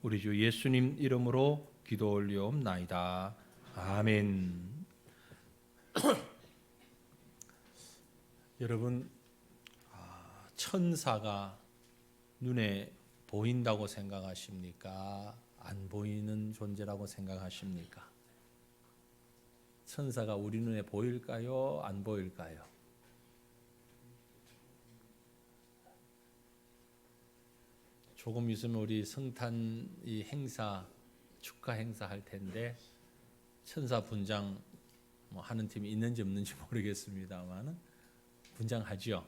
우리 주 예수님 이름으로 기도 올리옵나이다. 아멘. 여러분, 천사가 눈에 보인다고 생각하십니까? 안 보이는 존재라고 생각하십니까? 천사가 우리 눈에 보일까요? 안 보일까요? 조금 있으면 우리 성탄 이 행사, 축하 행사 할 텐데 천사 분장 하는 팀이 있는지 없는지 모르겠습니다만 분장하지요.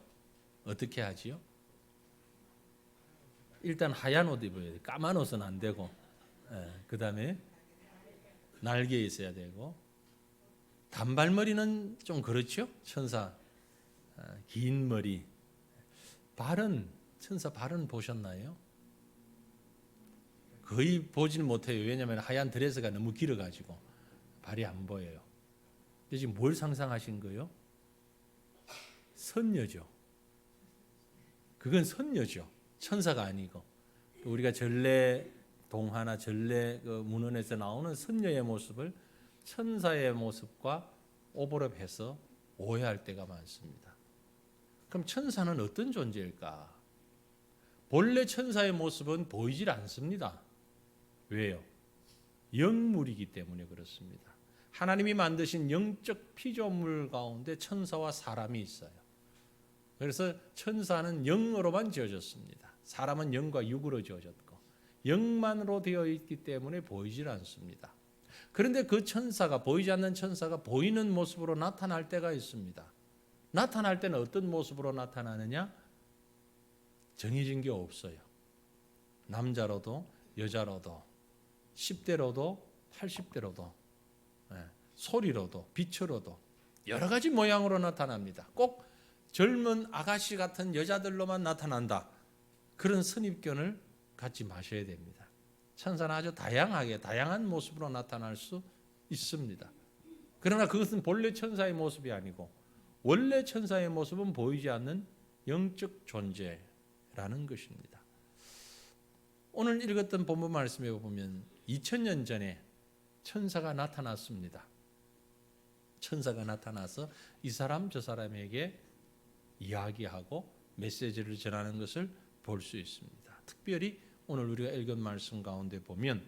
어떻게 하지요? 일단 하얀 옷 입어야 돼요. 까만 옷은 안 되고, 그 다음에 날개 있어야 되고, 단발머리는 좀 그렇죠. 천사 긴 머리. 발은 천사 발은 보셨나요? 거의 보지는 못해요. 왜냐하면 하얀 드레스가 너무 길어가지고 발이 안 보여요. 근데 지금 뭘 상상하신 거예요? 선녀죠. 그건 선녀죠. 천사가 아니고. 우리가 전래 동화나 전래 문헌에서 나오는 선녀의 모습을 천사의 모습과 오버랩해서 오해할 때가 많습니다. 그럼 천사는 어떤 존재일까? 본래 천사의 모습은 보이질 않습니다. 왜요? 영물이기 때문에 그렇습니다. 하나님이 만드신 영적 피조물 가운데 천사와 사람이 있어요. 그래서 천사는 영으로만 지어졌습니다. 사람은 영과 육으로 지어졌고 영만으로 되어 있기 때문에 보이질 않습니다. 그런데 그 천사가, 보이지 않는 천사가 보이는 모습으로 나타날 때가 있습니다. 나타날 때는 어떤 모습으로 나타나느냐? 정해진 게 없어요. 남자로도 여자로도 10대로도 80대로도 소리로도 빛으로도 여러 가지 모양으로 나타납니다. 꼭 젊은 아가씨 같은 여자들로만 나타난다. 그런 선입견을 갖지 마셔야 됩니다. 천사는 아주 다양하게 다양한 모습으로 나타날 수 있습니다. 그러나 그것은 본래 천사의 모습이 아니고 원래 천사의 모습은 보이지 않는 영적 존재라는 것입니다. 오늘 읽었던 본문 말씀에 보면 2000년 전에 천사가 나타났습니다. 천사가 나타나서 이 사람 저 사람에게 이야기하고 메시지를 전하는 것을 볼 수 있습니다. 특별히 오늘 우리가 읽은 말씀 가운데 보면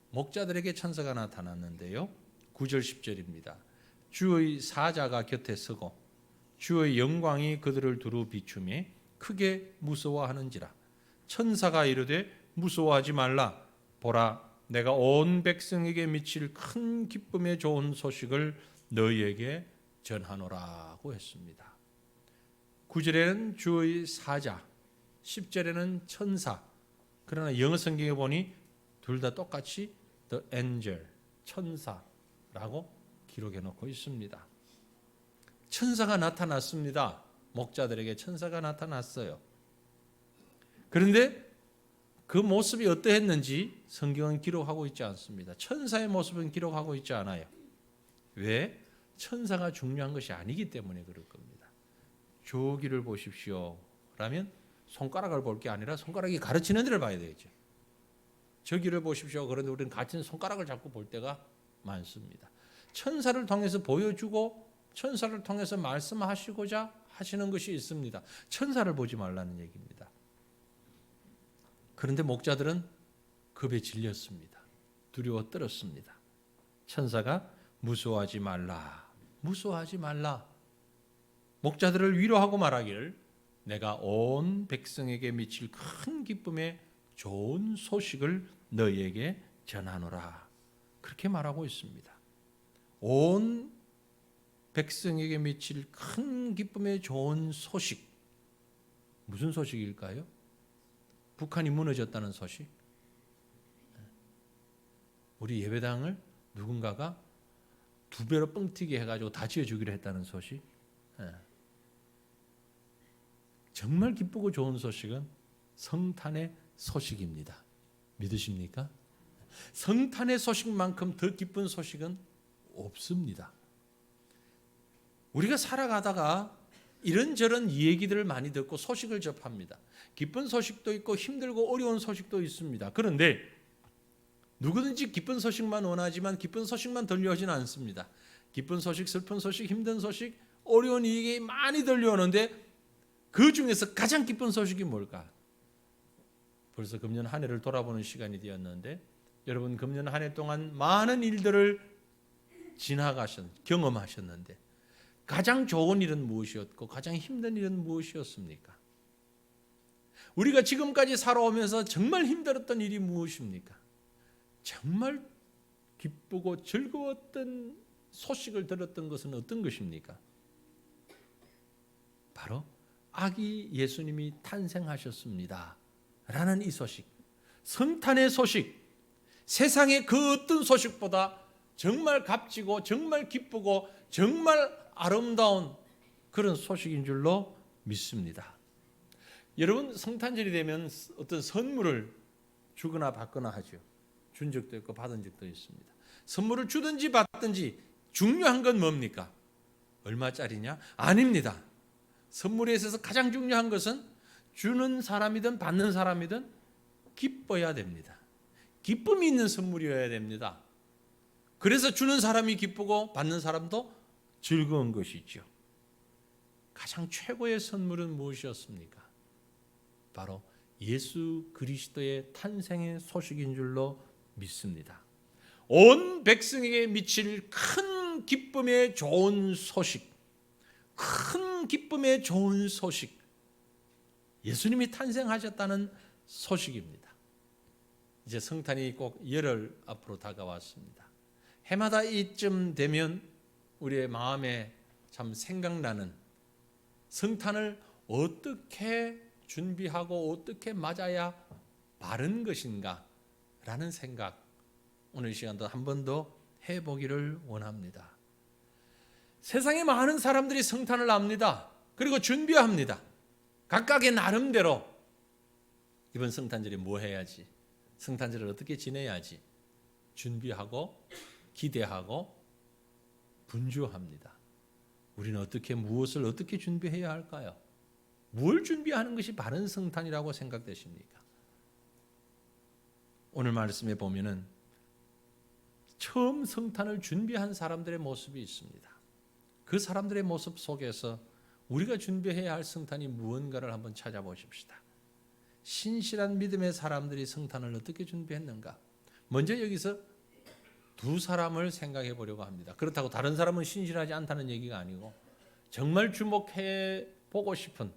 목자들에게 천사가 나타났는데요. 9절 10절입니다. 주의 사자가 곁에 서고 주의 영광이 그들을 두루 비추매 크게 무서워하는지라. 천사가 이르되 무서워하지 말라. 보라, 내가 온 백성에게 미칠 큰 기쁨의 좋은 소식을 너희에게 전하노라고 했습니다. 9절에는 주의 사자, 10절에는 천사. 그러나 영어 성경에 보니 둘 다 똑같이 the angel, 천사라고 기록해 놓고 있습니다. 천사가 나타났습니다. 목자들에게 천사가 나타났어요. 그런데 그 모습이 어떠했는지 성경은 기록하고 있지 않습니다. 천사의 모습은 기록하고 있지 않아요. 왜? 천사가 중요한 것이 아니기 때문에 그럴 겁니다. 저기를 보십시오 라면 손가락을 볼 게 아니라 손가락이 가르치는 데를 봐야 되겠죠. 저기를 보십시오. 그런데 우리는 같은 손가락을 자꾸 볼 때가 많습니다. 천사를 통해서 보여주고 천사를 통해서 말씀하시고자 하시는 것이 있습니다. 천사를 보지 말라는 얘기입니다. 그런데 목자들은 겁에 질렸습니다. 두려워 떨었습니다. 천사가 무서워하지 말라. 무서워하지 말라. 목자들을 위로하고 말하기를 내가 온 백성에게 미칠 큰 기쁨의 좋은 소식을 너희에게 전하노라. 그렇게 말하고 있습니다. 온 백성에게 미칠 큰 기쁨의 좋은 소식. 무슨 소식일까요? 북한이 무너졌다는 소식. 우리 예배당을 누군가가 2배로 뻥튀기 해가지고 다 지어주기로 했다는 소식. 정말 기쁘고 좋은 소식은 성탄의 소식입니다. 믿으십니까? 성탄의 소식만큼 더 기쁜 소식은 없습니다. 우리가 살아가다가 이런저런 얘기들을 많이 듣고 소식을 접합니다. 기쁜 소식도 있고 힘들고 어려운 소식도 있습니다. 그런데 누구든지 기쁜 소식만 원하지만 기쁜 소식만 들려오지는 않습니다. 기쁜 소식, 슬픈 소식, 힘든 소식, 어려운 얘기 많이 들려오는데 그 중에서 가장 기쁜 소식이 뭘까? 벌써 금년 한 해를 돌아보는 시간이 되었는데 여러분 금년 한 해 동안 많은 일들을 경험하셨는데 가장 좋은 일은 무엇이었고 가장 힘든 일은 무엇이었습니까? 우리가 지금까지 살아오면서 정말 힘들었던 일이 무엇입니까? 정말 기쁘고 즐거웠던 소식을 들었던 것은 어떤 것입니까? 바로 아기 예수님이 탄생하셨습니다 라는 이 소식, 성탄의 소식, 세상의 그 어떤 소식보다 정말 값지고 정말 기쁘고 정말 아름다운 그런 소식인 줄로 믿습니다. 여러분 성탄절이 되면 어떤 선물을 주거나 받거나 하죠. 준 적도 있고 받은 적도 있습니다. 선물을 주든지 받든지 중요한 건 뭡니까? 얼마짜리냐? 아닙니다. 선물에 있어서 가장 중요한 것은 주는 사람이든 받는 사람이든 기뻐야 됩니다. 기쁨이 있는 선물이어야 됩니다. 그래서 주는 사람이 기쁘고 받는 사람도 즐거운 것이죠. 가장 최고의 선물은 무엇이었습니까? 바로 예수 그리스도의 탄생의 소식인 줄로 믿습니다. 온 백성에게 미칠 큰 기쁨의 좋은 소식, 큰 기쁨의 좋은 소식, 예수님이 탄생하셨다는 소식입니다. 이제 성탄이 꼭 열흘 앞으로 다가왔습니다. 해마다 이쯤 되면 우리의 마음에 참 생각나는 성탄을 어떻게 준비하고 어떻게 맞아야 바른 것인가 라는 생각, 오늘 이 시간도 한 번 더 해보기를 원합니다. 세상에 많은 사람들이 성탄을 압니다. 그리고 준비합니다. 각각의 나름대로 이번 성탄절에 뭐 해야지, 성탄절을 어떻게 지내야지 준비하고 기대하고 분주합니다. 우리는 무엇을 어떻게 준비해야 할까요? 뭘 준비하는 것이 바른 성탄이라고 생각되십니까? 오늘 말씀에 보면은 처음 성탄을 준비한 사람들의 모습이 있습니다. 그 사람들의 모습 속에서 우리가 준비해야 할 성탄이 무언가를 한번 찾아보십시다. 신실한 믿음의 사람들이 성탄을 어떻게 준비했는가? 먼저 여기서 두 사람을 생각해 보려고 합니다. 그렇다고 다른 사람은 신실하지 않다는 얘기가 아니고 정말 주목해 보고 싶은,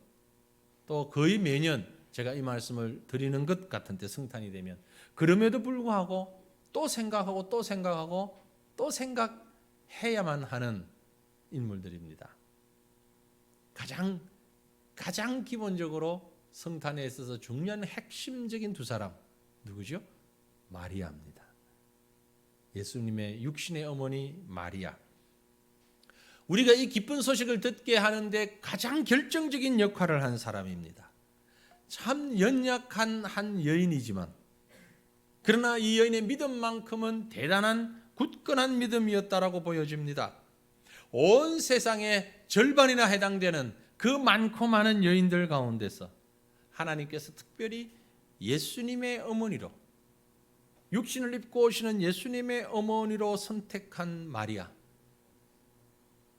또 거의 매년 제가 이 말씀을 드리는 것 같은데 성탄이 되면 그럼에도 불구하고 또 생각하고 또 생각하고 또 생각해야만 하는 인물들입니다. 가장 기본적으로 성탄에 있어서 중요한 핵심적인 두 사람, 누구죠? 마리아입니다. 예수님의 육신의 어머니 마리아. 우리가 이 기쁜 소식을 듣게 하는데 가장 결정적인 역할을 한 사람입니다. 참 연약한 한 여인이지만 그러나 이 여인의 믿음만큼은 대단한 굳건한 믿음이었다라고 보여집니다. 온 세상의 절반이나 해당되는 그 많고 많은 여인들 가운데서 하나님께서 특별히 예수님의 어머니로, 육신을 입고 오시는 예수님의 어머니로 선택한 마리아.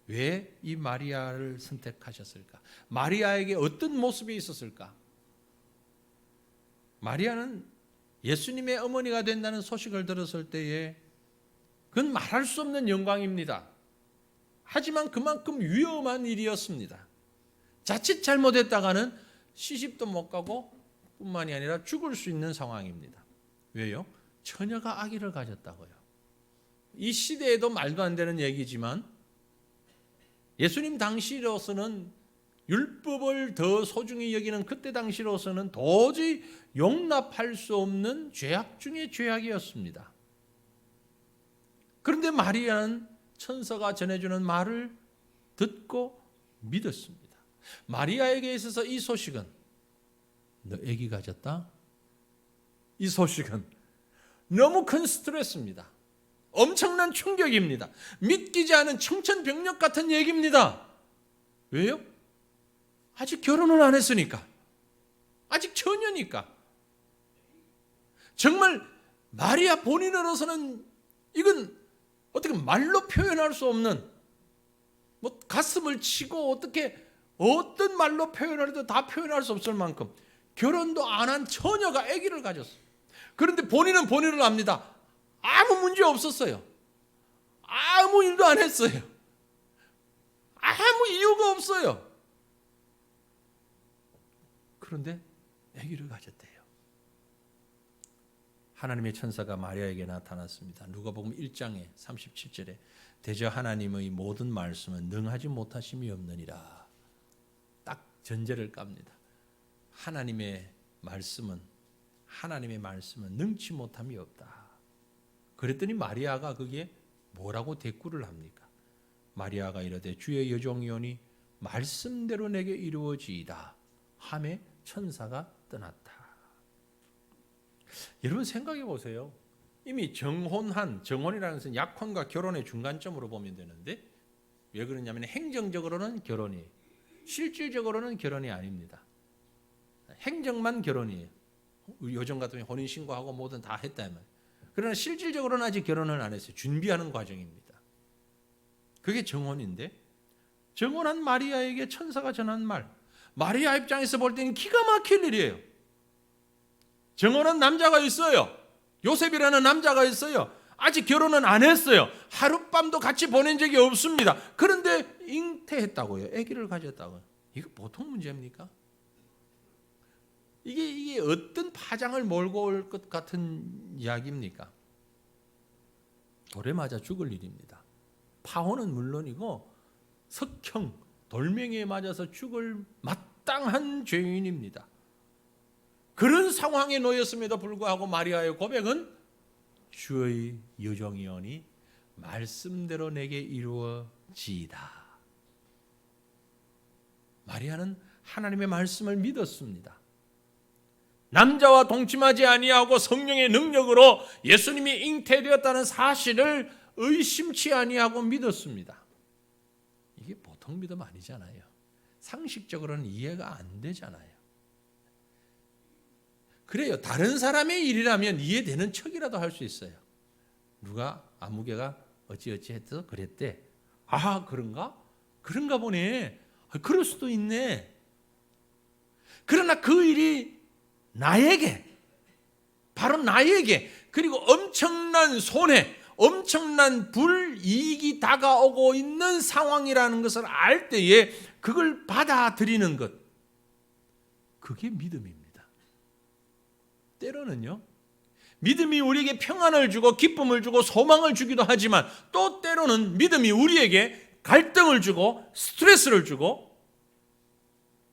왜 이 마리아를 선택하셨을까? 마리아에게 어떤 모습이 있었을까? 마리아는 예수님의 어머니가 된다는 소식을 들었을 때에 그건 말할 수 없는 영광입니다. 하지만 그만큼 위험한 일이었습니다. 자칫 잘못했다가는 시집도 못 가고 뿐만이 아니라 죽을 수 있는 상황입니다. 왜요? 처녀가 아기를 가졌다고요. 이 시대에도 말도 안 되는 얘기지만 예수님 당시로서는 율법을 더 소중히 여기는 그때 당시로서는 도저히 용납할 수 없는 죄악 중의 죄악이었습니다. 그런데 마리아는 천사가 전해주는 말을 듣고 믿었습니다. 마리아에게 있어서 이 소식은, 너 아기 가졌다? 이 소식은 너무 큰 스트레스입니다. 엄청난 충격입니다. 믿기지 않은 청천벽력 같은 얘기입니다. 왜요? 아직 결혼을 안 했으니까. 아직 처녀니까. 정말 마리아 본인으로서는 이건 어떻게 말로 표현할 수 없는, 뭐 가슴을 치고 어떻게 어떤 말로 표현해도 다 표현할 수 없을 만큼 결혼도 안 한 처녀가 아기를 가졌어요. 그런데 본인은 본인을 압니다. 아무 문제 없었어요. 아무 일도 안 했어요. 아무 이유가 없어요. 그런데 아기를 가졌대요. 하나님의 천사가 마리아에게 나타났습니다. 누가복음 1장에 37절에 대저 하나님의 모든 말씀은 능하지 못하심이 없느니라. 딱 전제를 깝니다. 하나님의 말씀은 능치 못함이 없다. 그랬더니 마리아가 그게 뭐라고 대꾸를 합니까? 마리아가 이르되 주의 여종이오니 말씀대로 내게 이루어지이다 하매 천사가 떠났다. 여러분 생각해 보세요. 이미 정혼이라는 것은 약혼과 결혼의 중간점으로 보면 되는데 왜 그러냐면 행정적으로는 결혼이, 실질적으로는 결혼이 아닙니다. 행정만 결혼이에요. 요즘 같으면 혼인신고하고 뭐든 다 했다면. 그러나 실질적으로는 아직 결혼을 안 했어요. 준비하는 과정입니다. 그게 정혼인데 정혼한 마리아에게 천사가 전한 말, 마리아 입장에서 볼 때는 기가 막힐 일이에요. 정혼한 남자가 있어요. 요셉이라는 남자가 있어요. 아직 결혼은 안 했어요. 하룻밤도 같이 보낸 적이 없습니다. 그런데 잉태했다고요. 아기를 가졌다고요. 이거 보통 문제입니까? 이게 어떤 파장을 몰고 올 것 같은 이야기입니까? 돌에 맞아 죽을 일입니다. 파혼은 물론이고 석형, 돌멩이에 맞아서 죽을 마땅한 죄인입니다. 그런 상황에 놓였음에도 불구하고 마리아의 고백은 주의 여종이오니 말씀대로 내게 이루어지이다. 마리아는 하나님의 말씀을 믿었습니다. 남자와 동침하지 아니하고 성령의 능력으로 예수님이 잉태되었다는 사실을 의심치 아니하고 믿었습니다. 이게 보통 믿음 아니잖아요. 상식적으로는 이해가 안 되잖아요. 그래요. 다른 사람의 일이라면 이해되는 척이라도 할 수 있어요. 누가 아무개가 어찌어찌 해서 그랬대. 아, 그런가? 그런가 보네. 그럴 수도 있네. 그러나 그 일이 나에게, 바로 나에게, 그리고 엄청난 손해, 엄청난 불이익이 다가오고 있는 상황이라는 것을 알 때에 그걸 받아들이는 것, 그게 믿음입니다. 때로는요, 믿음이 우리에게 평안을 주고 기쁨을 주고 소망을 주기도 하지만 또 때로는 믿음이 우리에게 갈등을 주고 스트레스를 주고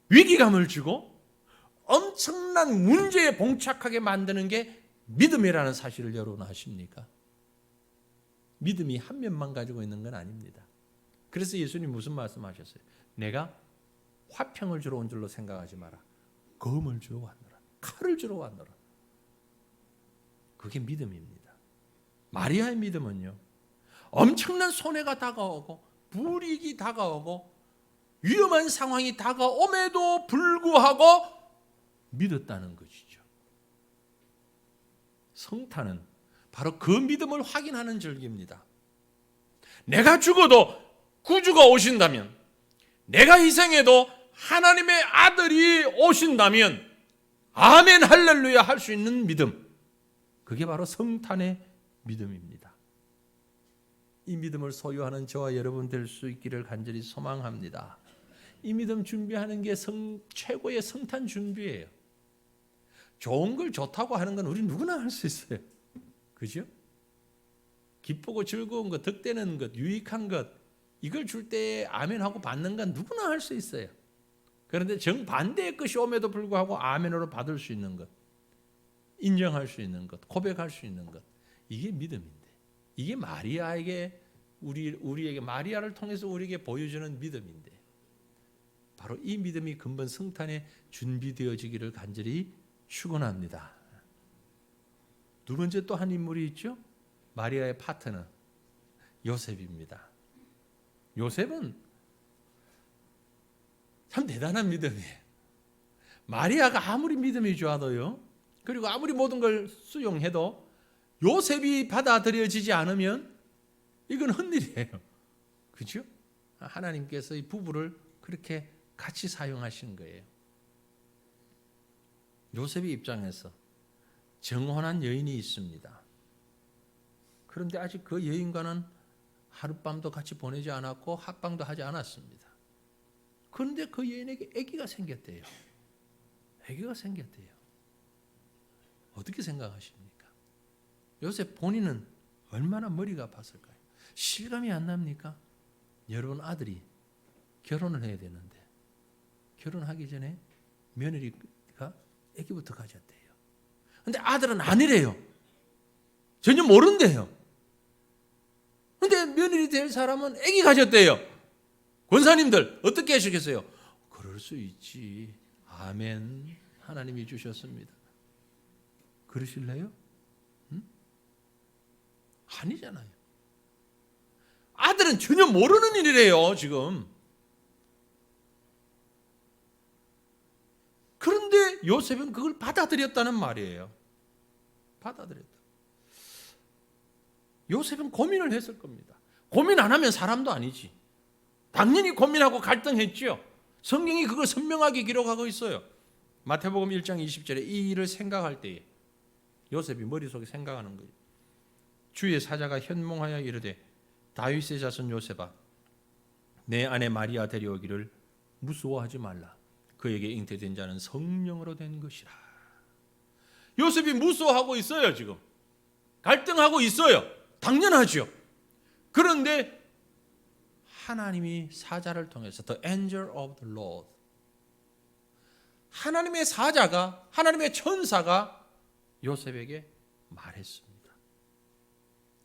위기감을 주고 엄청난 문제에 봉착하게 만드는 게 믿음이라는 사실을 여러분 아십니까? 믿음이 한 면만 가지고 있는 건 아닙니다. 그래서 예수님 무슨 말씀하셨어요? 내가 화평을 주러 온 줄로 생각하지 마라. 검을 주러 왔노라. 칼을 주러 왔노라. 그게 믿음입니다. 마리아의 믿음은요, 엄청난 손해가 다가오고 불이익이 다가오고 위험한 상황이 다가옴에도 불구하고 믿었다는 것이죠. 성탄은 바로 그 믿음을 확인하는 절기입니다. 내가 죽어도 구주가 오신다면, 내가 희생해도 하나님의 아들이 오신다면 아멘 할렐루야 할 수 있는 믿음, 그게 바로 성탄의 믿음입니다. 이 믿음을 소유하는 저와 여러분 될 수 있기를 간절히 소망합니다. 이 믿음 준비하는 게 최고의 성탄 준비예요. 좋은 걸 좋다고 하는 건 우리 누구나 할 수 있어요. 그죠? 기쁘고 즐거운 것, 득되는 것, 유익한 것, 이걸 줄 때 아멘하고 받는 건 누구나 할 수 있어요. 그런데 정반대의 것이 옴에도 불구하고 아멘으로 받을 수 있는 것, 인정할 수 있는 것, 고백할 수 있는 것, 이게 믿음인데, 이게 마리아에게 우리에게 마리아를 통해서 우리에게 보여주는 믿음인데, 바로 이 믿음이 근본 성탄에 준비되어지기를 간절히 축원합니다. 두 번째 또 한 인물이 있죠. 마리아의 파트너 요셉입니다. 요셉은 참 대단한 믿음이에요. 마리아가 아무리 믿음이 좋아도요, 그리고 아무리 모든 걸 수용해도 요셉이 받아들여지지 않으면 이건 헛일이에요. 그죠? 하나님께서 이 부부를 그렇게 같이 사용하시는 거예요. 요셉의 입장에서 정혼한 여인이 있습니다. 그런데 아직 그 여인과는 하룻밤도 같이 보내지 않았고 합방도 하지 않았습니다. 그런데 그 여인에게 아기가 생겼대요. 아기가 생겼대요. 어떻게 생각하십니까? 요셉 본인은 얼마나 머리가 아팠을까요? 실감이 안 납니까? 여러분 아들이 결혼을 해야 되는데 결혼하기 전에 며느리가 아기부터 가졌대요. 근데 아들은 아니래요. 전혀 모른대요. 근데 며느리 될 사람은 아기 가졌대요. 권사님들 어떻게 하시겠어요? 그럴 수 있지. 아멘. 하나님이 주셨습니다. 그러실래요? 응? 아니잖아요. 아들은 전혀 모르는 일이래요, 지금. 그런데 요셉은 그걸 받아들였다는 말이에요. 받아들였다. 요셉은 고민을 했을 겁니다. 고민 안 하면 사람도 아니지. 당연히 고민하고 갈등했죠. 성경이 그걸 선명하게 기록하고 있어요. 마태복음 1장 20절에 이 일을 생각할 때에 요셉이 머릿속에 생각하는 거예요. 주의 사자가 현몽하여 이르되 다윗의 자손 요셉아 내 아내 마리아 데려오기를 무서워하지 말라. 그에게 잉태된 자는 성령으로 된 것이라. 요셉이 무서워하고 있어요. 지금 갈등하고 있어요. 당연하죠. 그런데 하나님이 사자를 통해서 The angel of the Lord, 하나님의 사자가, 하나님의 천사가 요셉에게 말했습니다.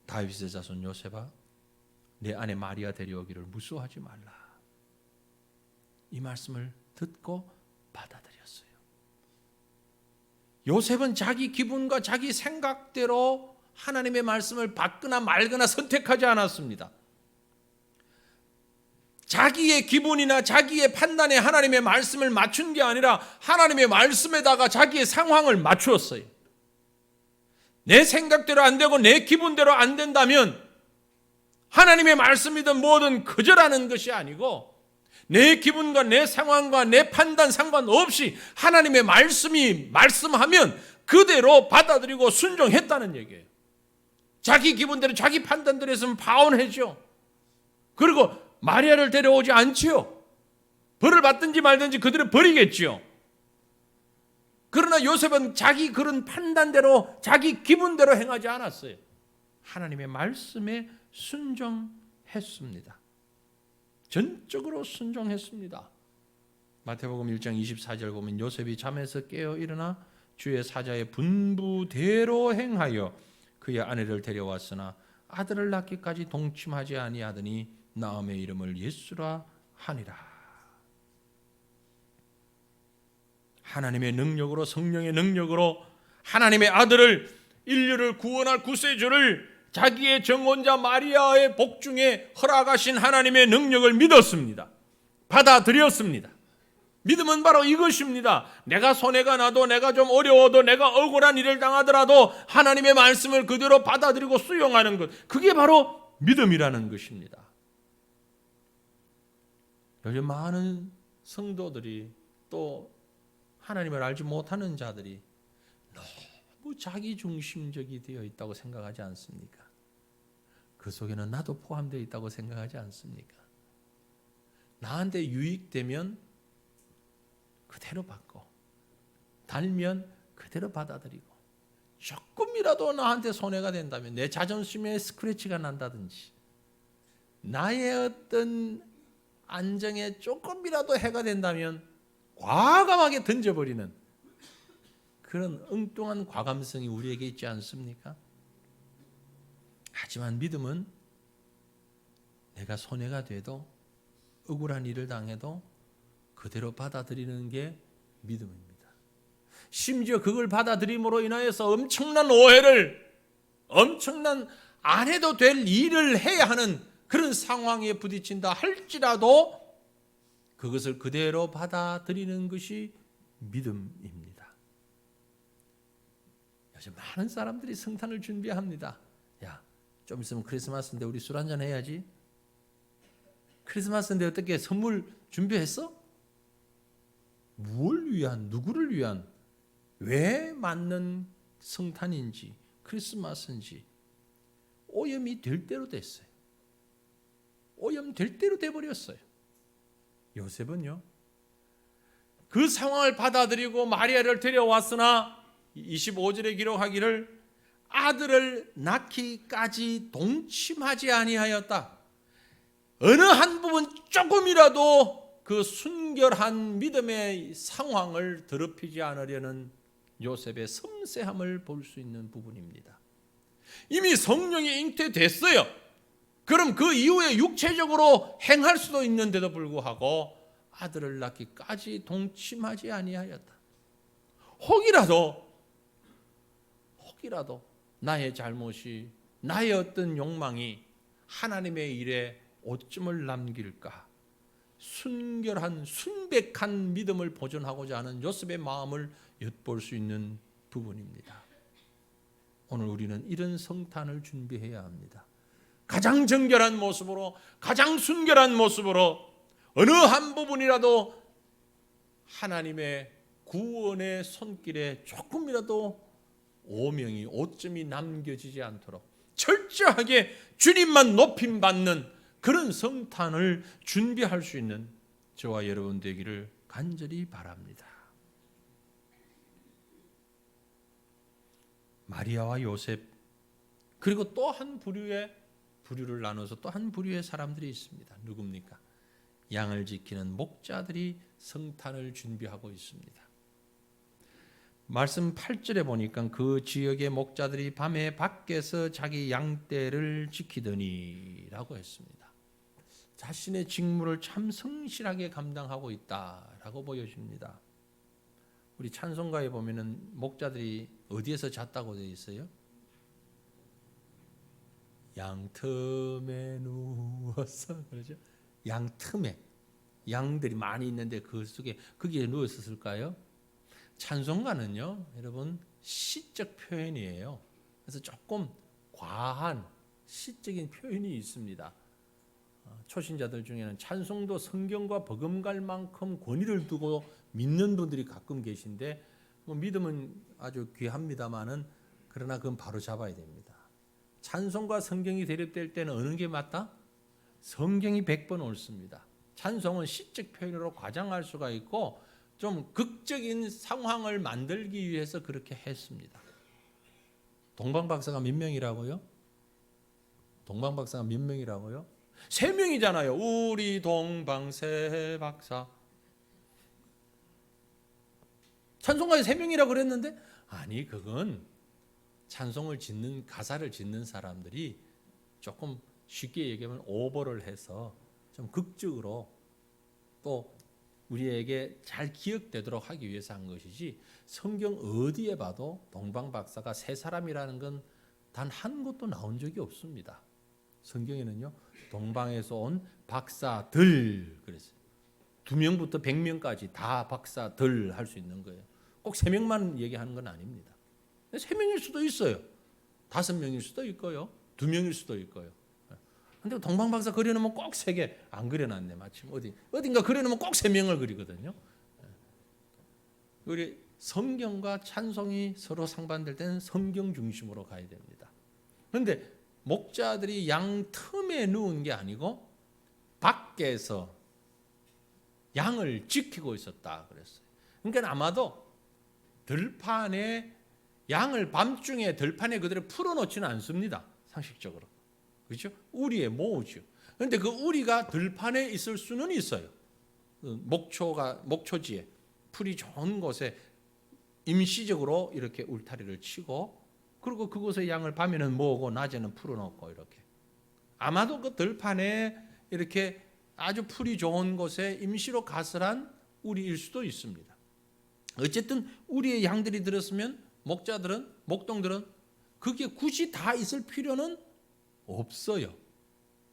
다윗의 자손 요셉아 내 아내 마리아 데려오기를 무서워하지 말라. 이 말씀을 듣고 받아들였어요. 요셉은 자기 기분과 자기 생각대로 하나님의 말씀을 받거나 말거나 선택하지 않았습니다. 자기의 기분이나 자기의 판단에 하나님의 말씀을 맞춘 게 아니라 하나님의 말씀에다가 자기의 상황을 맞추었어요. 내 생각대로 안 되고 내 기분대로 안 된다면 하나님의 말씀이든 뭐든 거절하는 것이 아니고 내 기분과 내 상황과 내 판단 상관없이 하나님의 말씀이 말씀하면 그대로 받아들이고 순종했다는 얘기예요. 자기 기분대로 자기 판단대로 했으면 파혼하죠. 그리고 마리아를 데려오지 않지요. 벌을 받든지 말든지 그들은 버리겠지요. 그러나 요셉은 자기 그런 판단대로 자기 기분대로 행하지 않았어요. 하나님의 말씀에 순종했습니다. 전적으로 순종했습니다. 마태복음 1장 24절 보면 요셉이 잠에서 깨어 일어나 주의 사자의 분부대로 행하여 그의 아내를 데려왔으나 아들을 낳기까지 동침하지 아니하더니 나음의 이름을 예수라 하니라. 하나님의 능력으로, 성령의 능력으로 하나님의 아들을, 인류를 구원할 구세주를 자기의 정혼자 마리아의 복중에 허락하신 하나님의 능력을 믿었습니다. 받아들였습니다. 믿음은 바로 이것입니다. 내가 손해가 나도, 내가 좀 어려워도, 내가 억울한 일을 당하더라도 하나님의 말씀을 그대로 받아들이고 수용하는 것, 그게 바로 믿음이라는 것입니다. 요즘 많은 성도들이 또 하나님을 알지 못하는 자들이 너무 자기중심적이 되어 있다고 생각하지 않습니까? 그 속에는 나도 포함되어 있다고 생각하지 않습니까? 나한테 유익되면 그대로 받고 달면 그대로 받아들이고 조금이라도 나한테 손해가 된다면 내 자존심에 스크래치가 난다든지 나의 어떤 안정에 조금이라도 해가 된다면 과감하게 던져버리는 그런 엉뚱한 과감성이 우리에게 있지 않습니까? 하지만 믿음은 내가 손해가 돼도 억울한 일을 당해도 그대로 받아들이는 게 믿음입니다. 심지어 그걸 받아들임으로 인하여서 엄청난 오해를, 엄청난 안 해도 될 일을 해야 하는 그런 상황에 부딪힌다 할지라도 그것을 그대로 받아들이는 것이 믿음입니다. 요즘 많은 사람들이 성탄을 준비합니다. 야, 좀 있으면 크리스마스인데 우리 술 한잔 해야지. 크리스마스인데 어떻게 선물 준비했어? 무엇을 위한, 누구를 위한, 왜 맞는 성탄인지 크리스마스인지 오염이 될 대로 됐어요. 오염될 대로 돼버렸어요. 요셉은요, 그 상황을 받아들이고 마리아를 데려왔으나 25절에 기록하기를 아들을 낳기까지 동침하지 아니하였다. 어느 한 부분 조금이라도 그 순결한 믿음의 상황을 더럽히지 않으려는 요셉의 섬세함을 볼 수 있는 부분입니다. 이미 성령이 잉태됐어요. 그럼 그 이후에 육체적으로 행할 수도 있는데도 불구하고 아들을 낳기까지 동침하지 아니하였다. 혹이라도 나의 잘못이, 나의 어떤 욕망이 하나님의 일에 오점을 남길까? 순결한 순백한 믿음을 보존하고자 하는 요셉의 마음을 엿볼 수 있는 부분입니다. 오늘 우리는 이런 성탄을 준비해야 합니다. 가장 정결한 모습으로, 가장 순결한 모습으로 어느 한 부분이라도 하나님의 구원의 손길에 조금이라도 오명이, 오점이 남겨지지 않도록 철저하게 주님만 높임받는 그런 성탄을 준비할 수 있는 저와 여러분 되기를 간절히 바랍니다. 마리아와 요셉, 그리고 또 한 부류를 나눠서 또 한 부류의 사람들이 있습니다. 누굽니까? 양을 지키는 목자들이 성탄을 준비하고 있습니다. 말씀 8절에 보니까 그 지역의 목자들이 밤에 밖에서 자기 양떼를 지키더니 라고 했습니다. 자신의 직무를 참 성실하게 감당하고 있다라고 보여집니다. 우리 찬송가에 보면은 목자들이 어디에서 잤다고 되어 있어요? 양틈에 누워서, 그러죠? 양틈에, 양들이 많이 있는데 그 속에, 거기에 누웠었을까요? 찬송가는요, 여러분, 시적 표현이에요. 그래서 조금 과한 시적인 표현이 있습니다. 초신자들 중에는 찬송도 성경과 버금갈 만큼 권위를 두고 믿는 분들이 가끔 계신데, 믿음은 아주 귀합니다만은, 그러나 그건 바로 잡아야 됩니다. 찬송과 성경이 대립될 때는 어느 게 맞다? 성경이 100번 옳습니다. 찬송은 시적 표현으로 과장할 수가 있고 좀 극적인 상황을 만들기 위해서 그렇게 했습니다. 동방박사가 몇 명이라고요? 동방박사가 몇 명이라고요? 3명이잖아요. 우리 동방세 박사. 찬송가에 3명이라고 그랬는데, 아니, 그건 찬송을 짓는, 가사를 짓는 사람들이 조금 쉽게 얘기하면 오버를 해서 좀 극적으로 또 우리에게 잘 기억되도록 하기 위해서 한 것이지, 성경 어디에 봐도 동방박사가 3사람이라는 건 단 한 곳도 나온 적이 없습니다. 성경에는요, 동방에서 온 박사들 그랬어요. 2명부터 100명까지 다 박사들 할 수 있는 거예요. 꼭 3명만 얘기하는 건 아닙니다. 3명일 수도 있어요. 5명일 수도 있고요. 2명일 수도 있고요. 근데 동방박사 그려놓으면 꼭 3개 안 그려놨네. 마침 어딘가 그려놓으면 꼭 3명을 그리거든요. 우리 성경과 찬송이 서로 상반될 때는 성경 중심으로 가야 됩니다. 그런데 목자들이 양 틈에 누운 게 아니고 밖에서 양을 지키고 있었다 그랬어요. 그러니까 아마도 들판에 양을 밤중에 들판에 그대로 풀어놓지는 않습니다. 상식적으로. 그렇죠? 우리에 모으죠. 그런데 그 우리가 들판에 있을 수는 있어요. 목초지에 풀이 좋은 곳에 임시적으로 이렇게 울타리를 치고, 그리고 그곳에 양을 밤에는 모으고 낮에는 풀어놓고, 이렇게 아마도 그 들판에 이렇게 아주 풀이 좋은 곳에 임시로 가설한 우리일 수도 있습니다. 어쨌든 우리의 양들이 들었으면 목동들은 거기에 굳이 다 있을 필요는 없어요.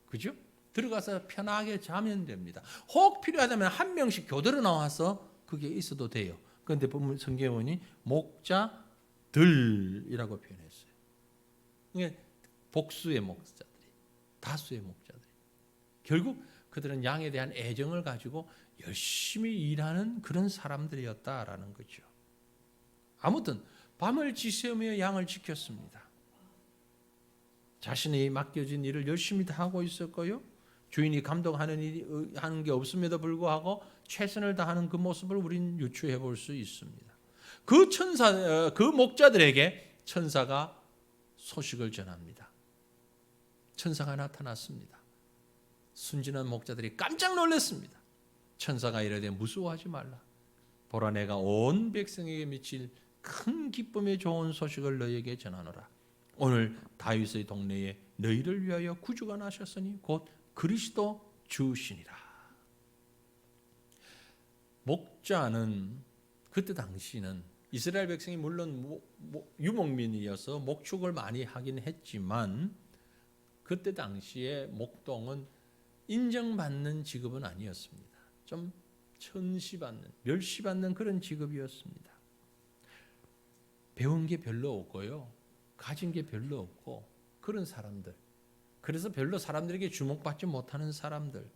그죠? 들어가서 편하게 자면 됩니다. 혹 필요하다면 한 명씩 교대로 나와서 그게 있어도 돼요. 그런데 보면 성경원이 목자들이라고 표현했어요. 이게 복수의 목자들이, 다수의 목자들이. 결국 그들은 양에 대한 애정을 가지고 열심히 일하는 그런 사람들이었다라는 거죠. 아무튼 밤을 지새우며 양을 지켰습니다. 자신이 맡겨진 일을 열심히 다 하고 있었고요. 주인이 감독하는 게 없음에도 불구하고 최선을 다하는 그 모습을 우린 유추해 볼 수 있습니다. 그 목자들에게 천사가 소식을 전합니다. 천사가 나타났습니다. 순진한 목자들이 깜짝 놀랐습니다. 천사가 이르되 무서워하지 말라. 보라, 내가 온 백성에게 미칠 큰 기쁨의 좋은 소식을 너희에게 전하노라. 오늘 다윗의 동네에 너희를 위하여 구주가 나셨으니 곧 그리스도 주시니라. 목자는 그때 당시는 이스라엘 백성이 물론 유목민이어서 목축을 많이 하긴 했지만 그때 당시에 목동은 인정받는 직업은 아니었습니다. 좀 천시받는, 멸시받는 그런 직업이었습니다. 배운 게 별로 없고요, 가진 게 별로 없고 그런 사람들, 그래서 별로 사람들에게 주목받지 못하는 사람들.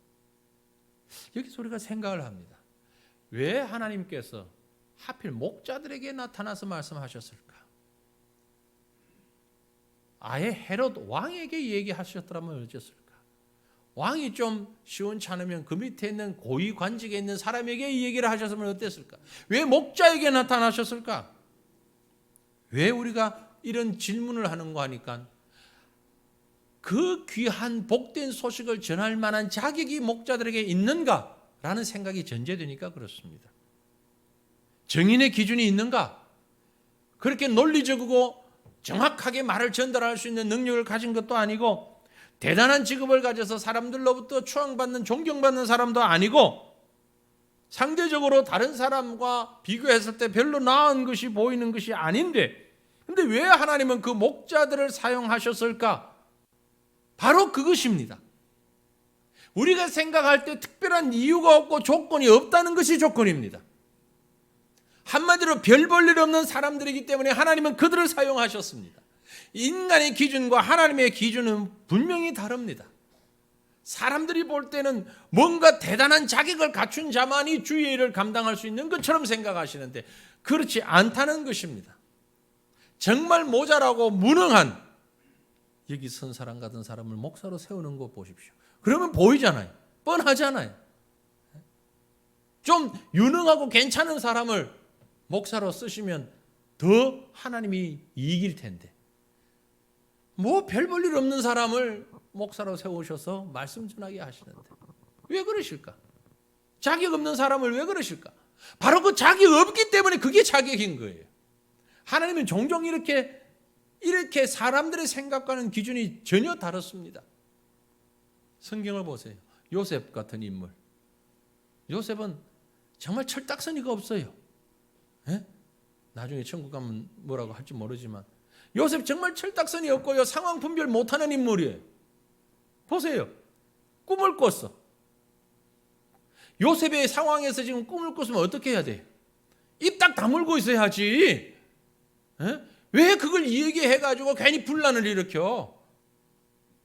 여기서 우리가 생각을 합니다. 왜 하나님께서 하필 목자들에게 나타나서 말씀하셨을까? 아예 헤롯 왕에게 얘기하셨더라면 어땠을까? 왕이 좀 시원찮으면 그 밑에 있는 고위 관직에 있는 사람에게 이 얘기를 하셨으면 어땠을까? 왜 목자에게 나타나셨을까? 왜 우리가 이런 질문을 하는 거 하니까 그 귀한 복된 소식을 전할 만한 자격이 목자들에게 있는가라는 생각이 전제되니까 그렇습니다. 정인의 기준이 있는가? 그렇게 논리적이고 정확하게 말을 전달할 수 있는 능력을 가진 것도 아니고 대단한 직업을 가져서 사람들로부터 추앙받는, 존경받는 사람도 아니고 상대적으로 다른 사람과 비교했을 때 별로 나은 것이 보이는 것이 아닌데, 근데 왜 하나님은 그 목자들을 사용하셨을까? 바로 그것입니다. 우리가 생각할 때 특별한 이유가 없고 조건이 없다는 것이 조건입니다. 한마디로 별 볼 일 없는 사람들이기 때문에 하나님은 그들을 사용하셨습니다. 인간의 기준과 하나님의 기준은 분명히 다릅니다. 사람들이 볼 때는 뭔가 대단한 자격을 갖춘 자만이 주의 일을 감당할 수 있는 것처럼 생각하시는데 그렇지 않다는 것입니다. 정말 모자라고 무능한 여기 선 사람 같은 사람을 목사로 세우는 거 보십시오. 그러면 보이잖아요. 뻔하잖아요. 좀 유능하고 괜찮은 사람을 목사로 쓰시면 더 하나님이 이길 텐데 뭐 별 볼 일 없는 사람을 목사로 세우셔서 말씀 전하게 하시는데 왜 그러실까? 자격 없는 사람을 왜 그러실까? 바로 그 자격 없기 때문에 그게 자격인 거예요. 하나님은 종종 이렇게 사람들의 생각과는 기준이 전혀 다릅니다. 성경을 보세요. 요셉 같은 인물. 요셉은 정말 철딱서니가 없어요. 예? 나중에 천국 가면 뭐라고 할지 모르지만 요셉 정말 철딱서니 없고요, 상황 분별 못하는 인물이에요. 보세요. 꿈을 꿨어. 요셉의 상황에서 지금 꿈을 꿨으면 어떻게 해야 돼? 입 딱 다물고 있어야지. 예? 왜 그걸 얘기해가지고 괜히 분란을 일으켜?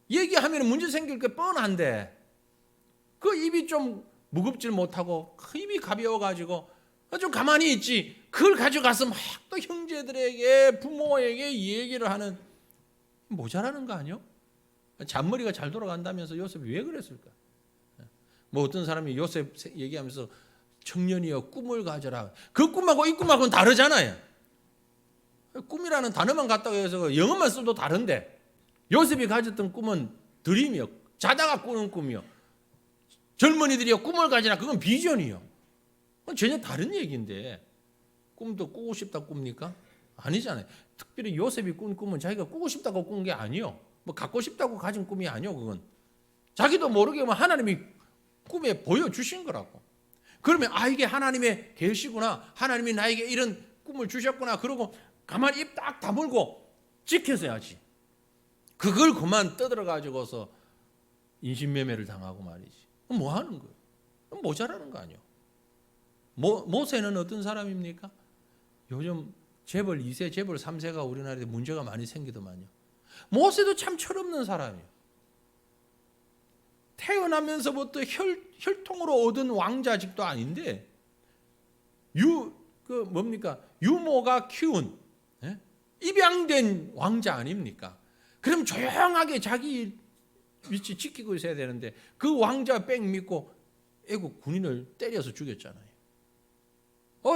얘기하면 문제 생길 게 뻔한데 그 입이 좀 무겁질 못하고 그 입이 가벼워가지고 좀 가만히 있지. 그걸 가져가서 막 또 형제들에게 부모에게 얘기를 하는, 모자라는 거 아니요? 잔머리가 잘 돌아간다면서 요셉이 왜 그랬을까? 뭐 어떤 사람이 요셉 얘기하면서 청년이여 꿈을 가져라. 그 꿈하고 이 꿈하고는 다르잖아요. 꿈이라는 단어만 갖다가 해서 영어만 써도 다른데 요셉이 가졌던 꿈은 드림이요. 자다가 꾸는 꿈이요. 젊은이들이요 꿈을 가지라. 그건 비전이요. 그건 전혀 다른 얘기인데 꿈도 꾸고 싶다 꿉니까? 아니잖아요. 특별히 요셉이 꾼 꿈은 자기가 꾸고 싶다고 꾼 게 아니요. 뭐 갖고 싶다고 가진 꿈이 아니요. 그건 자기도 모르게 하나님이 꿈에 보여주신 거라고. 그러면 이게 하나님의 계시구나. 하나님이 나에게 이런 꿈을 주셨구나. 그러고 가만히 입 딱 다물고 지켜서야지. 그걸 그만 떠들어 가지고서 인신매매를 당하고 말이지. 뭐 하는 거예요? 모자라는 거 아니에요. 모세는 어떤 사람입니까? 요즘 재벌 2세, 재벌 3세가 우리나라에 문제가 많이 생기더만요. 모세도 참 철없는 사람이에요. 태어나면서부터 혈통으로 얻은 왕자직도 아닌데 유모가 키운 입양된 왕자 아닙니까? 그럼 조용하게 자기 위치 지키고 있어야 되는데 그 왕자 백 믿고 애국 군인을 때려서 죽였잖아요.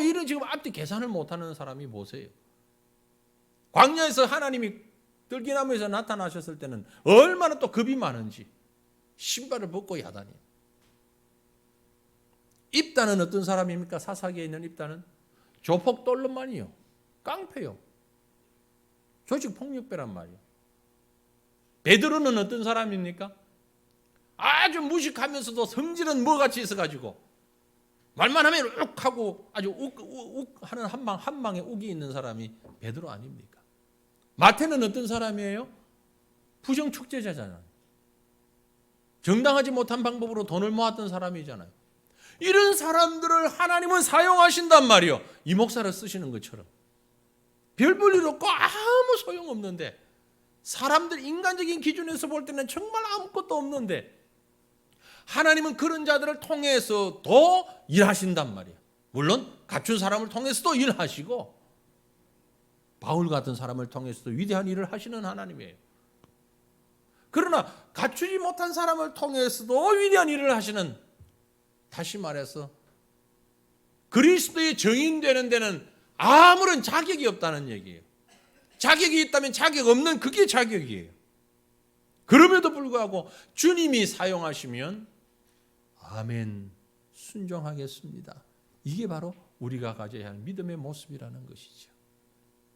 이런 지금 앞뒤 계산을 못하는 사람이 모세예요. 광야에서 하나님이 들기나무에서 나타나셨을 때는 얼마나 또 겁이 많은지 신발을 벗고 야단이. 입다는 어떤 사람입니까? 사사기에 있는 입다는 조폭 똘름만이요, 깡패요, 조직 폭력배란 말이에요. 베드로는 어떤 사람입니까? 아주 무식하면서도 성질은 뭐같이 있어가지고 말만 하면 욱 하고 아주 욱 하는 한 방에 욱이 있는 사람이 베드로 아닙니까? 마태는 어떤 사람이에요? 부정축제자잖아요. 정당하지 못한 방법으로 돈을 모았던 사람이잖아요. 이런 사람들을 하나님은 사용하신단 말이에요. 이 목사를 쓰시는 것처럼. 별 볼 일 없고 아무 소용없는데, 사람들 인간적인 기준에서 볼 때는 정말 아무것도 없는데 하나님은 그런 자들을 통해서도 일하신단 말이에요. 물론 갖춘 사람을 통해서도 일하시고 바울 같은 사람을 통해서도 위대한 일을 하시는 하나님이에요. 그러나 갖추지 못한 사람을 통해서도 위대한 일을 하시는, 다시 말해서 그리스도의 증인되는 데는 아무런 자격이 없다는 얘기예요. 자격이 있다면 자격 없는 그게 자격이에요. 그럼에도 불구하고 주님이 사용하시면 아멘, 순종하겠습니다. 이게 바로 우리가 가져야 할 믿음의 모습이라는 것이죠.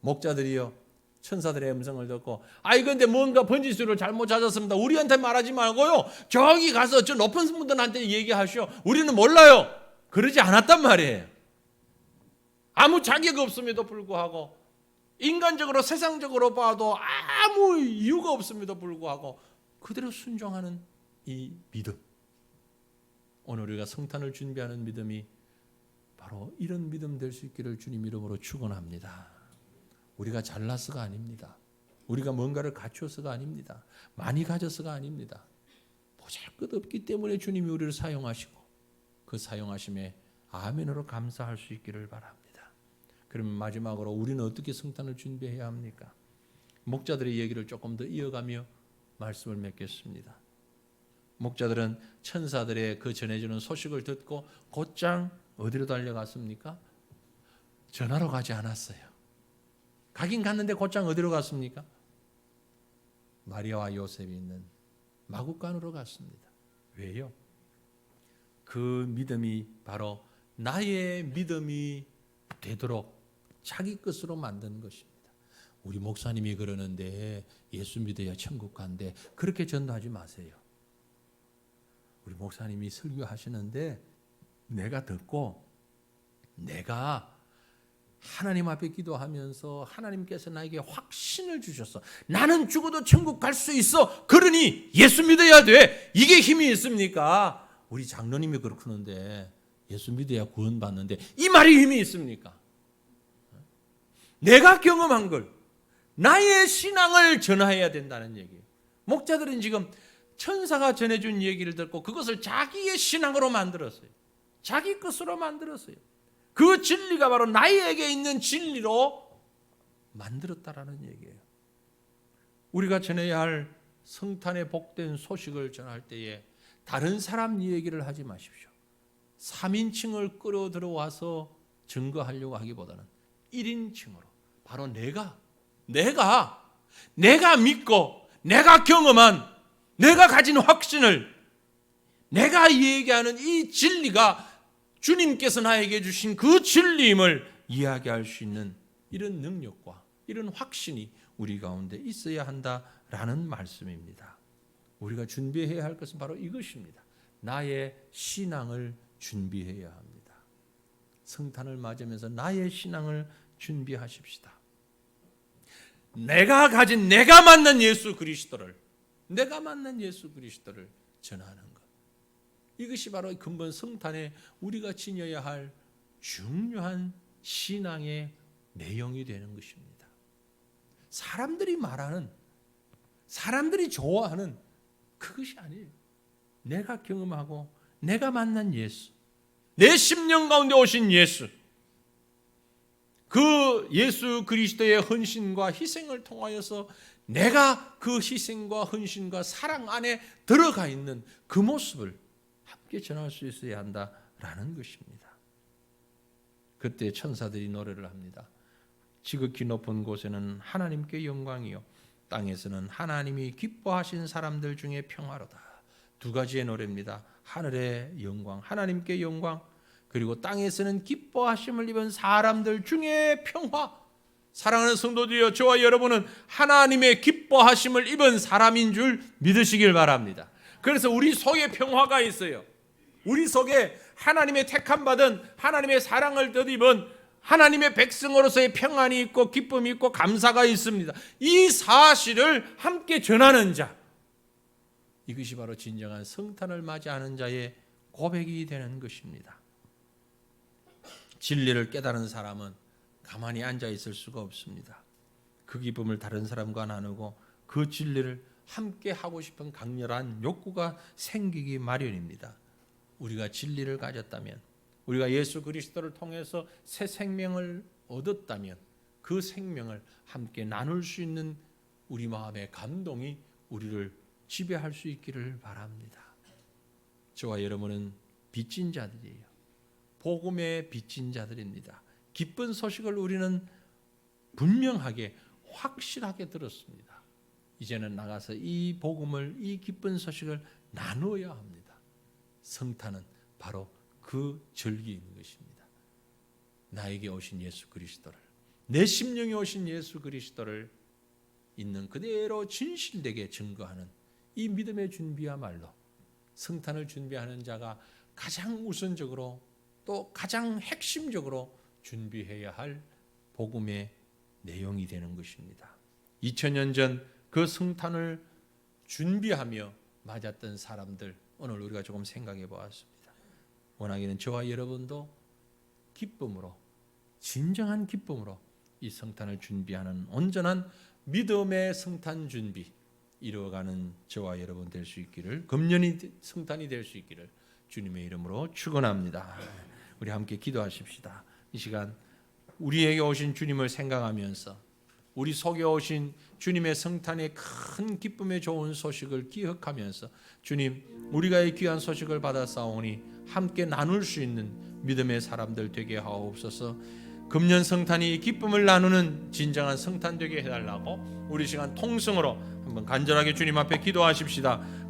목자들이요, 천사들의 음성을 듣고 근데 뭔가 번지수를 잘못 찾았습니다. 우리한테 말하지 말고요, 저기 가서 저 높은 분들한테 얘기하시오. 우리는 몰라요. 그러지 않았단 말이에요. 아무 자격 없음에도 불구하고, 인간적으로 세상적으로 봐도 아무 이유가 없음에도 불구하고 그대로 순종하는 이 믿음, 오늘 우리가 성탄을 준비하는 믿음이 바로 이런 믿음 될 수 있기를 주님 이름으로 축원합니다. 우리가 잘나서가 아닙니다. 우리가 뭔가를 갖추어서가 아닙니다. 많이 가져서가 아닙니다. 보잘것없기 때문에 주님이 우리를 사용하시고 그 사용하심에 아멘으로 감사할 수 있기를 바랍니다. 그러면 마지막으로 우리는 어떻게 성탄을 준비해야 합니까? 목자들의 얘기를 조금 더 이어가며 말씀을 맺겠습니다. 목자들은 천사들의 그 전해주는 소식을 듣고 곧장 어디로 달려갔습니까? 전하러 가지 않았어요. 가긴 갔는데 곧장 어디로 갔습니까? 마리아와 요셉이 있는 마구간으로 갔습니다. 왜요? 그 믿음이 바로 나의 믿음이 되도록 자기 것으로 만든 것입니다. 우리 목사님이 그러는데 예수 믿어야 천국 간대, 그렇게 전도하지 마세요. 우리 목사님이 설교하시는데 내가 듣고 내가 하나님 앞에 기도하면서 하나님께서 나에게 확신을 주셨어. 나는 죽어도 천국 갈 수 있어. 그러니 예수 믿어야 돼. 이게 힘이 있습니까? 우리 장로님이 그러는데 예수 믿어야 구원받는데 이 말이 힘이 있습니까? 내가 경험한 걸, 나의 신앙을 전해야 된다는 얘기예요. 목자들은 지금 천사가 전해준 얘기를 듣고 그것을 자기의 신앙으로 만들었어요. 자기 것으로 만들었어요. 그 진리가 바로 나에게 있는 진리로 만들었다라는 얘기예요. 우리가 전해야 할 성탄의 복된 소식을 전할 때에 다른 사람 얘기를 하지 마십시오. 3인칭을 끌어들어와서 증거하려고 하기보다는 1인칭으로 바로 내가 믿고 내가 경험한, 내가 가진 확신을, 내가 얘기하는 이 진리가 주님께서 나에게 주신 그 진리임을 이야기할 수 있는 이런 능력과 이런 확신이 우리 가운데 있어야 한다라는 말씀입니다. 우리가 준비해야 할 것은 바로 이것입니다. 나의 신앙을 준비해야 합니다. 성탄을 맞으면서 나의 신앙을 준비하십시다. 내가 가진, 내가 만난 예수 그리스도를 전하는 것. 이것이 바로 근본 성탄에 우리가 지녀야 할 중요한 신앙의 내용이 되는 것입니다. 사람들이 말하는, 사람들이 좋아하는 그것이 아니에요. 내가 경험하고 내가 만난 예수, 내 심령 가운데 오신 예수, 그 예수 그리스도의 헌신과 희생을 통하여서 내가 그 희생과 헌신과 사랑 안에 들어가 있는 그 모습을 함께 전할 수 있어야 한다라는 것입니다. 그때 천사들이 노래를 합니다. 지극히 높은 곳에는 하나님께 영광이요, 땅에서는 하나님이 기뻐하신 사람들 중에 평화로다. 두 가지의 노래입니다. 하늘의 영광, 하나님께 영광, 그리고 땅에서는 기뻐하심을 입은 사람들 중에 평화. 사랑하는 성도들이여, 저와 여러분은 하나님의 기뻐하심을 입은 사람인 줄 믿으시길 바랍니다. 그래서 우리 속에 평화가 있어요. 우리 속에 하나님의 택함받은 하나님의 사랑을 덧입은 하나님의 백성으로서의 평안이 있고 기쁨이 있고 감사가 있습니다. 이 사실을 함께 전하는 자, 이것이 바로 진정한 성탄을 맞이하는 자의 고백이 되는 것입니다. 진리를 깨달은 사람은 가만히 앉아 있을 수가 없습니다. 그 기쁨을 다른 사람과 나누고 그 진리를 함께 하고 싶은 강렬한 욕구가 생기기 마련입니다. 우리가 진리를 가졌다면, 우리가 예수 그리스도를 통해서 새 생명을 얻었다면 그 생명을 함께 나눌 수 있는 우리 마음의 감동이 우리를 지배할 수 있기를 바랍니다. 저와 여러분은 빚진 자들이에요. 복음의 빚진 자들입니다. 기쁜 소식을 우리는 분명하게 확실하게 들었습니다. 이제는 나가서 이 복음을, 이 기쁜 소식을 나누어야 합니다. 성탄은 바로 그 절기인 것입니다. 나에게 오신 예수 그리스도를, 내 심령에 오신 예수 그리스도를 있는 그대로 진실되게 증거하는 이 믿음의 준비야말로 성탄을 준비하는 자가 가장 우선적으로 또 가장 핵심적으로 준비해야 할 복음의 내용이 되는 것입니다. 2000년 전 그 성탄을 준비하며 맞았던 사람들, 오늘 우리가 조금 생각해 보았습니다. 원하기는 저와 여러분도 기쁨으로, 진정한 기쁨으로 이 성탄을 준비하는 온전한 믿음의 성탄 준비 이루어가는 저와 여러분 될 수 있기를, 금년이 성탄이 될 수 있기를 주님의 이름으로 축원합니다. 우리 함께 기도하십시다. 이 시간 우리에게 오신 주님을 생각하면서 우리 속에 오신 주님의 성탄의 큰 기쁨의 좋은 소식을 기억하면서, 주님, 우리가 이 귀한 소식을 받아싸우니 함께 나눌 수 있는 믿음의 사람들 되게 하옵소서. 금년 성탄이 기쁨을 나누는 진정한 성탄 되게 해달라고 우리 시간 통성으로 한번 간절하게 주님 앞에 기도하십시다.